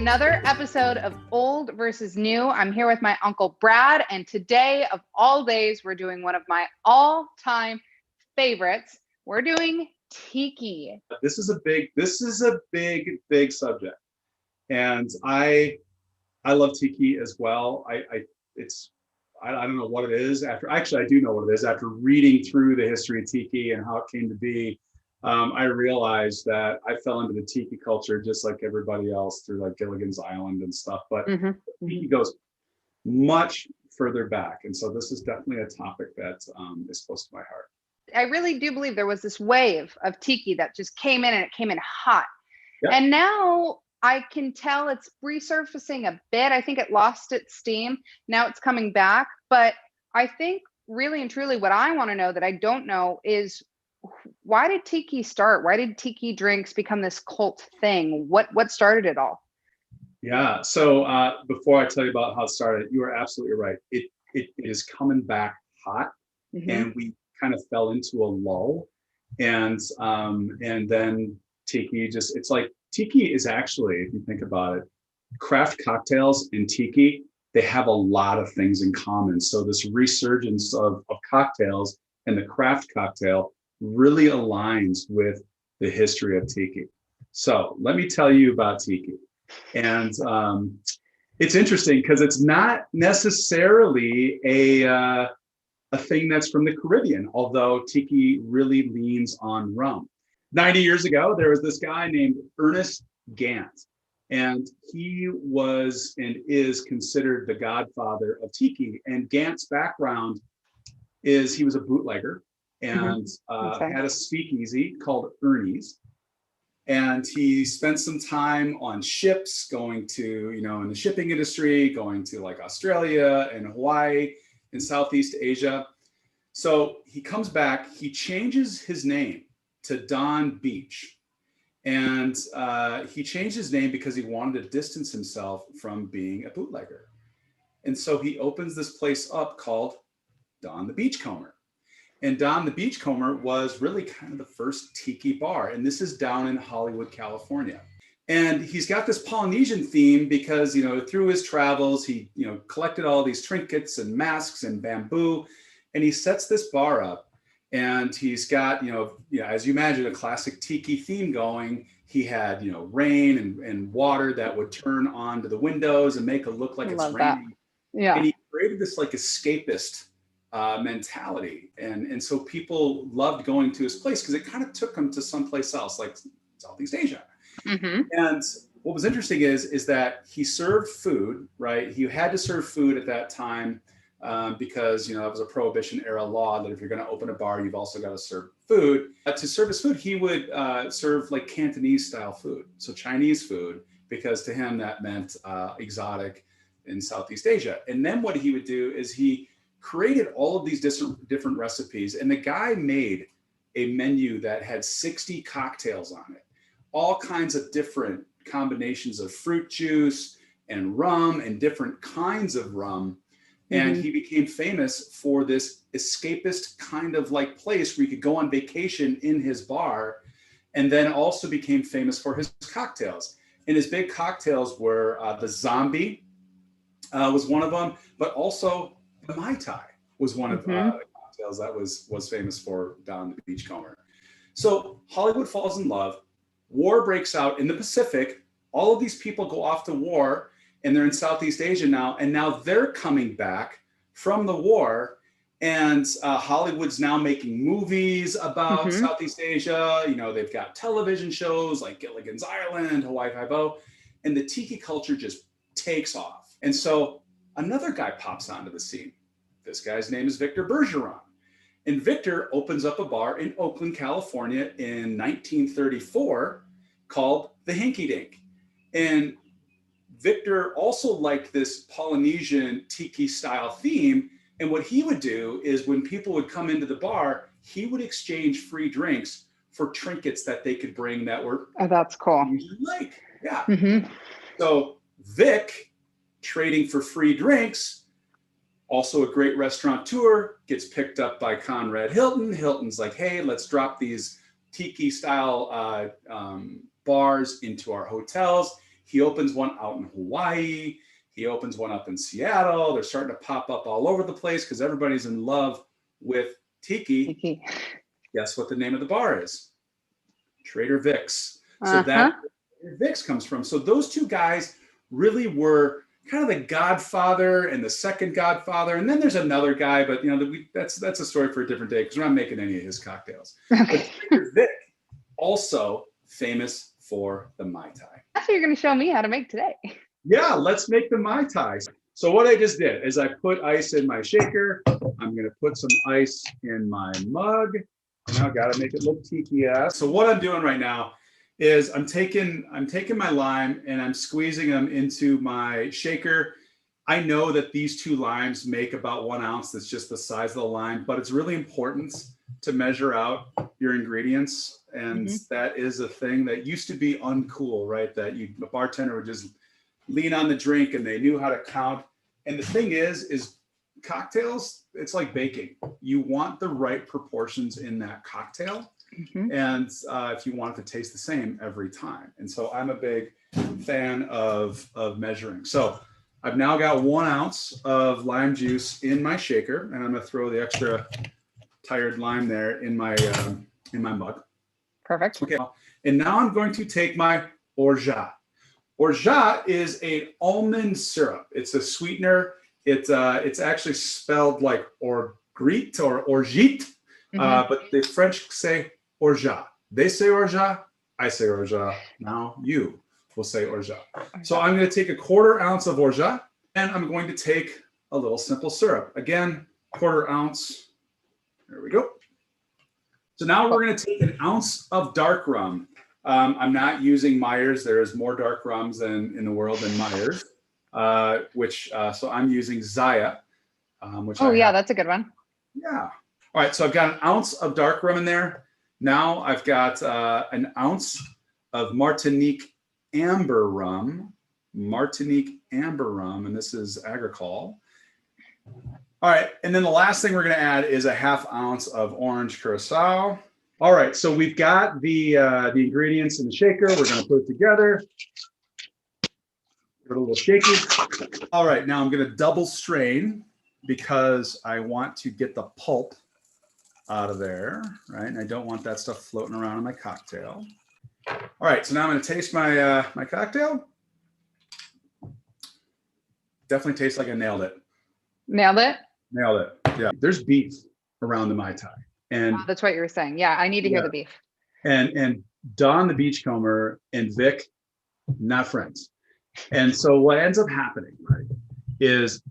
another episode of Old versus New. I'm here with my Uncle Brad, and today, of all days, we're doing one of my all-time favorites. We're doing Tiki. This is a big subject, and I love Tiki as well. I don't know what it is. I do know what it is. After reading through the history of Tiki and how it came to be, I realized that I fell into the Tiki culture just like everybody else through like Gilligan's Island and stuff. But Tiki goes much further back, and so this is definitely a topic that is close to my heart. I really do believe there was this wave of Tiki that just came in, and it came in hot. Yep. And now I can tell it's resurfacing a bit. I think it lost its steam. Now it's coming back. But I think really and truly what I want to know that I don't know is, why did Tiki start? Why did Tiki drinks become this cult thing? What started it all? Yeah. So before I tell you about how it started, you are absolutely right. It is coming back hot, and we kind of fell into a lull, and then Tiki Tiki is actually, if you think about it, craft cocktails and Tiki, they have a lot of things in common. So this resurgence of cocktails and the craft cocktail really aligns with the history of Tiki. So let me tell you about Tiki. And it's interesting because it's not necessarily a thing that's from the Caribbean, although Tiki really leans on rum. 90 years ago, there was this guy named Ernest Gant, and he was and is considered the godfather of Tiki. And Gant's background is he was a bootlegger and had a speakeasy called Ernie's. And he spent some time on ships going to, in the shipping industry, going to like Australia and Hawaii in Southeast Asia. So he comes back, he changes his name to Don Beach. And he changed his name because he wanted to distance himself from being a bootlegger. And so he opens this place up called Don the Beachcomber. And Don the Beachcomber was really kind of the first Tiki bar. And this is down in Hollywood, California. And he's got this Polynesian theme because, through his travels, he, collected all these trinkets and masks and bamboo. And he sets this bar up. And he's got, as you imagine, a classic Tiki theme going. He had, rain and water that would turn onto the windows and make it look like it's raining. Yeah. And he created this like escapist mentality. And so people loved going to his place because it kind of took them to someplace else, like Southeast Asia. And what was interesting is that he served food, right? He had to serve food at that time because, that was a Prohibition era law that if you're going to open a bar, you've also got to serve food. To serve his food, he would serve like Cantonese style food. So Chinese food, because to him that meant exotic in Southeast Asia. And then what he would do is he created all of these different recipes, and the guy made a menu that had 60 cocktails on it, all kinds of different combinations of fruit juice and rum and different kinds of rum. And he became famous for this escapist kind of like place where you could go on vacation in his bar, and then also became famous for his cocktails. And his big cocktails were the Zombie was one of them, but also the Mai Tai was one of the cocktails that was famous for Don the Beachcomber. So Hollywood falls in love. War breaks out in the Pacific. All of these people go off to war, and they're in Southeast Asia now. And now they're coming back from the war. And Hollywood's now making movies about Southeast Asia. They've got television shows like Gilligan's Island, Hawaii Five-0, and the Tiki culture just takes off. And so another guy pops onto the scene. This guy's name is Victor Bergeron. And Victor opens up a bar in Oakland, California in 1934 called the Hinky Dink. And Victor also liked this Polynesian Tiki style theme. And what he would do is when people would come into the bar, he would exchange free drinks for trinkets that they could bring that were that's cool. Like, yeah. So Vic, trading for free drinks, also a great restaurateur, gets picked up by Conrad Hilton. Hilton's like, hey, let's drop these Tiki style bars into our hotels. He opens one out in Hawaii. He opens one up in Seattle. They're starting to pop up all over the place because everybody's in love with tiki. Guess what the name of the bar is? Trader Vic's. So that where Vic's comes from. So those two guys really were kind of the godfather and the second godfather. And then there's another guy, but that's a story for a different day because we're not making any of his cocktails. Okay. But Trader Vic, also famous for the Mai Tai. That's what you're going to show me how to make today. Yeah, let's make the Mai Tai. So what I just did is I put ice in my shaker. I'm going to put some ice in my mug. Now got to make it look tiki-esque. So what I'm doing right now is I'm taking my lime and I'm squeezing them into my shaker. I know that these two limes make about 1 ounce. That's just the size of the lime, but it's really important to measure out your ingredients. And that is a thing that used to be uncool, right? That a bartender would just lean on the drink and they knew how to count. And the thing is cocktails, it's like baking. You want the right proportions in that cocktail. And if you want it to taste the same every time. And so I'm a big fan of measuring. So I've now got 1 ounce of lime juice in my shaker, and I'm going to throw the extra tired lime there in my mug. Perfect. Okay. And now I'm going to take my orgeat. Orgeat is an almond syrup. It's a sweetener. It's actually spelled like orgeat or orgeat, but the French say orgeat. They say orgeat. I say orgeat. Now you will say orgeat. So I'm going to take a 1/4 ounce of orgeat, and I'm going to take a little simple syrup. Again, 1/4 ounce. There we go. So now we're going to take 1 ounce of dark rum. I'm not using Myers. There is more dark rums in the world than Myers, so I'm using Zaya. That's a good one. Yeah. All right. So I've got 1 ounce of dark rum in there. Now I've got 1 ounce of Martinique Amber Rum. Martinique Amber Rum, and this is agricole. All right, and then the last thing we're going to add is 1/2 ounce of orange curaçao. All right, so we've got the ingredients in the shaker. We're going to put it together. Give it a little shaky. All right, now I'm going to double strain because I want to get the pulp out of there, right? And I don't want that stuff floating around in my cocktail. All right, so now I'm going to taste my my cocktail. Definitely tastes like I nailed it. Nailed it? Nailed it. Yeah. There's beef around the Mai Tai. And that's what you were saying. Yeah, I need to hear the beef. And Don the Beachcomber and Vic, not friends. And so what ends up happening, right, is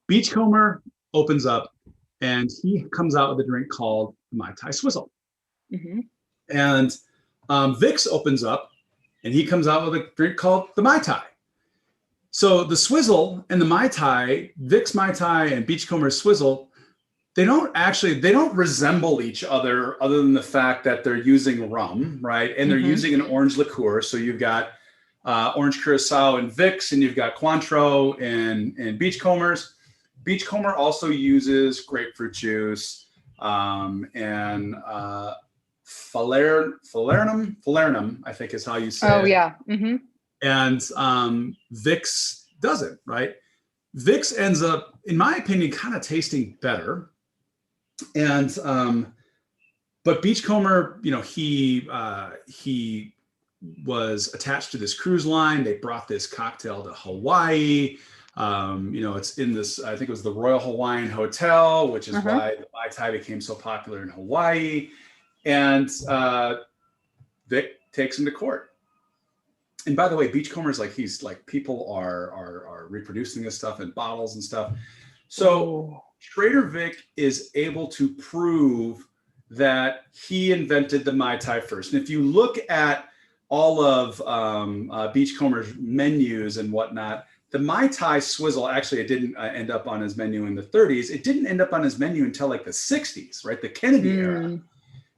Beachcomber opens up and he comes out with a drink called Mai Tai Swizzle. And Vic's opens up and he comes out with a drink called the Mai Tai. So the Swizzle and the Mai Tai, Vic's Mai Tai and Beachcomber's Swizzle, they don't resemble each other than the fact that they're using rum, right? And they're using an orange liqueur. So you've got orange curacao and Vic's, and you've got Cointreau and Beachcomber's. Beachcomber also uses grapefruit juice and falernum, I think is how you say it. Oh, yeah. And Vic's doesn't, right? Vic's ends up, in my opinion, kind of tasting better. And but Beachcomber, he was attached to this cruise line. They brought this cocktail to Hawaii. It's in this, I think it was the Royal Hawaiian Hotel, which is why the Mai Tai became so popular in Hawaii. And Vic takes him to court. And by the way, Beachcomber's people are reproducing this stuff in bottles and stuff. So Trader Vic is able to prove that he invented the Mai Tai first. And if you look at all of Beachcomber's menus and whatnot, the Mai Tai Swizzle, actually, it didn't end up on his menu in the 30s. It didn't end up on his menu until like the 60s, right? The Kennedy era.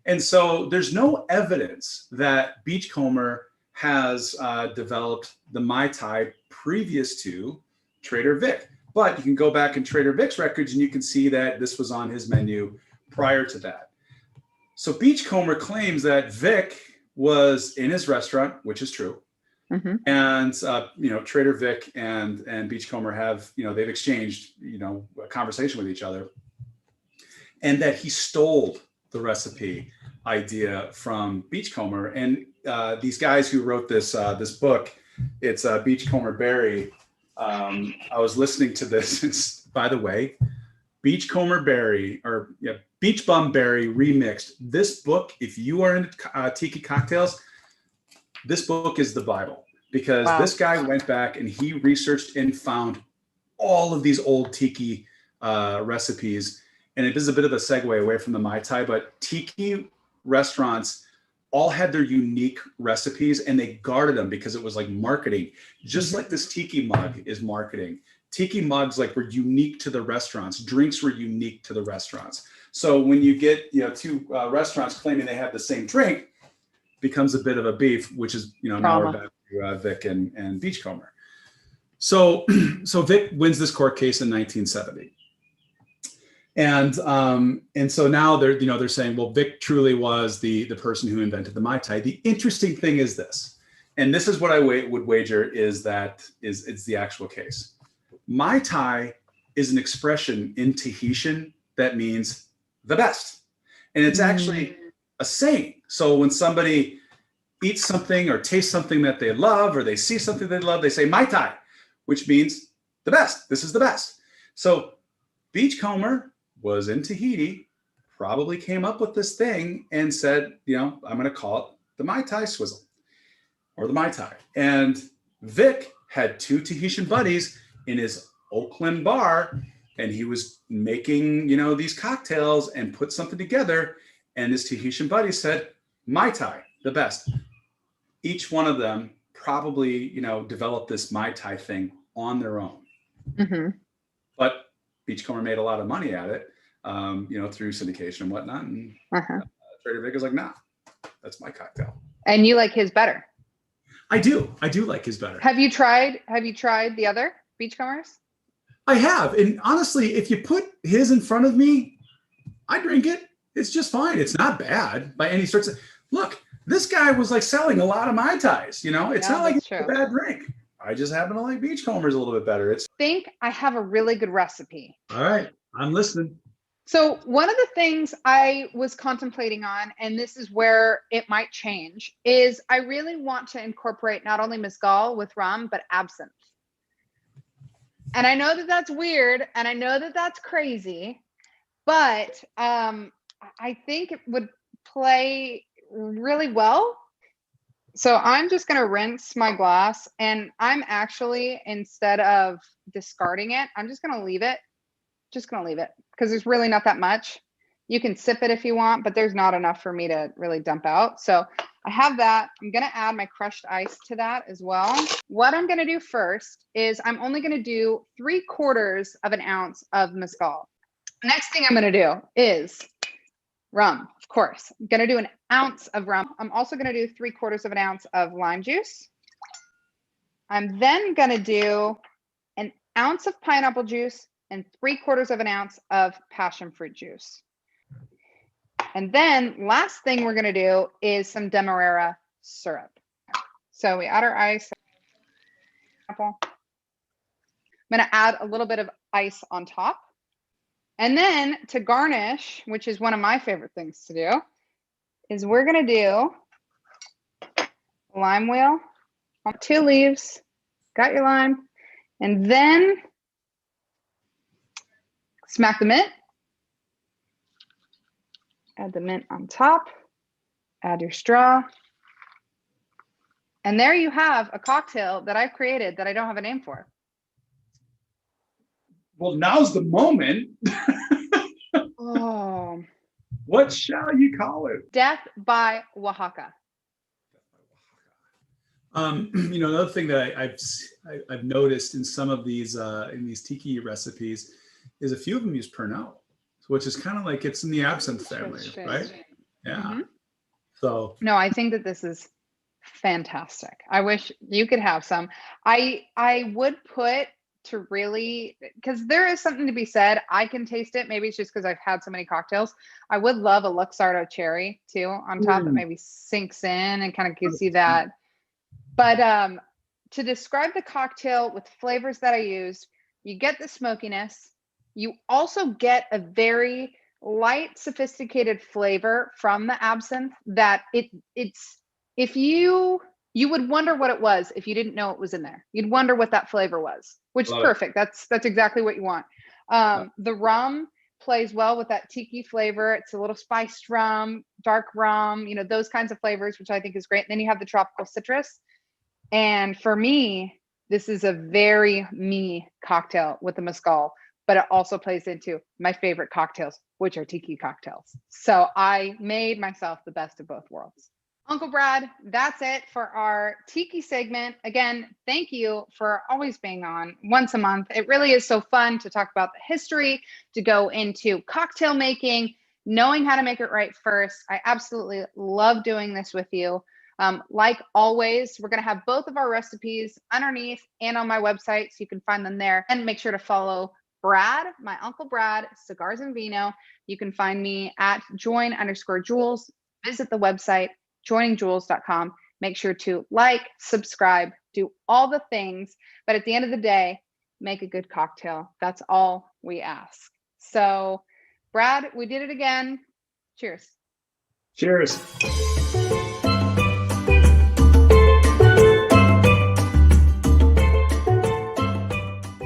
And so there's no evidence that Beachcomber has developed the Mai Tai previous to Trader Vic. But you can go back in Trader Vic's records and you can see that this was on his menu prior to that. So Beachcomber claims that Vic was in his restaurant, which is true. And Trader Vic and Beachcomber have, they've exchanged, a conversation with each other, and that he stole the recipe idea from Beachcomber. And these guys who wrote this book, it's Beachcomber Berry. I was listening to this. It's, by the way, Beachcomber Berry, Beach Bum Berry remixed. This book, if you are into tiki cocktails, this book is the Bible, because this guy went back and he researched and found all of these old tiki recipes. And it is a bit of a segue away from the Mai Tai, but tiki restaurants all had their unique recipes, and they guarded them because it was like marketing, just like this tiki mug is marketing. Tiki mugs were unique to the restaurants. Drinks were unique to the restaurants. So when you get two restaurants claiming they have the same drink, becomes a bit of a beef, which is now we're back to Vic and Beachcomber. So Vic wins this court case in 1970. And so now they're saying, well, Vic truly was the person who invented the Mai Tai. The interesting thing is this, and this is what I would wager is it's the actual case. Mai Tai is an expression in Tahitian that means the best. And it's actually a saying. So when somebody eats something or tastes something that they love, or they see something they love, they say Mai Tai, which means the best. This is the best. So Beachcomber was in Tahiti, probably came up with this thing and said, I'm going to call it the Mai Tai Swizzle or the Mai Tai. And Vic had two Tahitian buddies in his Oakland bar, and he was making, these cocktails and put something together. And his Tahitian buddy said, Mai Tai, the best. Each one of them probably, developed this Mai Tai thing on their own. But Beachcomber made a lot of money at it, through syndication and whatnot. And Trader Vic is like, nah, that's my cocktail. And you like his better? I do like his better. Have you tried the other Beachcombers? I have. And honestly, if you put his in front of me, I drink it. It's just fine. It's not bad by any sorts of, look, this guy was selling a lot of Mai Tais, it's not like it's a bad drink. I just happen to like Beachcombers a little bit better. I think I have a really good recipe. All right, I'm listening. So one of the things I was contemplating on, and this is where it might change, is I really want to incorporate not only Mezcal with rum, but absinthe. And I know that that's weird, and I know that that's crazy, but I think it would play really well. So I'm just going to rinse my glass, and I'm actually, instead of discarding it, I'm just going to leave it. Because there's really not that much. You can sip it if you want, but there's not enough for me to really dump out. So I have that. I'm going to add my crushed ice to that as well. What I'm going to do first is I'm only going to do 3/4 of an ounce of Mezcal. Next thing I'm going to do is rum, of course. I'm going to do an ounce of rum. I'm also going to do 3/4 of an ounce of lime juice. I'm then going to do an ounce of pineapple juice and 3/4 of an ounce of passion fruit juice. And then last thing we're going to do is some demerara syrup. So we add our ice. I'm going to add a little bit of ice on top. And then to garnish, which is one of my favorite things to do, is we're going to do lime wheel on 2 leaves. Got your lime. And then smack the mint. Add the mint on top. Add your straw. And there you have a cocktail that I've created that I don't have a name for. Well, now's the moment. Oh. What shall you call it? Death by Oaxaca. Another thing that I've noticed in some of these tiki recipes is a few of them use Pernod, which is kind of like it's in the absinthe family, right? Yeah. So no, I think that this is fantastic. I wish you could have some. I would put to really, because there is something to be said. I can taste it. Maybe it's just because I've had so many cocktails. I would love a Luxardo cherry too on top that maybe sinks in and kind of gives you that But to describe the cocktail with flavors that I used, you get the smokiness. You also get a very light, sophisticated flavor from the absinthe that it's if you would wonder what it was if you didn't know it was in there. You'd wonder what that flavor was, which is perfect. That's exactly what you want. The rum plays well with that tiki flavor. It's a little spiced rum, dark rum, you know, those kinds of flavors, which I think is great. And then you have the tropical citrus. And for me, this is a very me cocktail with the mezcal, but it also plays into my favorite cocktails, which are tiki cocktails. So I made myself the best of both worlds. Uncle Brad, that's it for our Tiki segment. Again, thank you for always being on once a month. It really is so fun to talk about the history, to go into cocktail making, knowing how to make it right first. I absolutely love doing this with you. Like always, we're going to have both of our recipes underneath and on my website, so you can find them there. And make sure to follow Brad, my Uncle Brad, Cigars and Vino. You can find me at join_Jules. Visit the website, joiningjules.com. Make sure to like, subscribe, do all the things. But at the end of the day, make a good cocktail. That's all we ask. So, Brad, we did it again. Cheers. Cheers.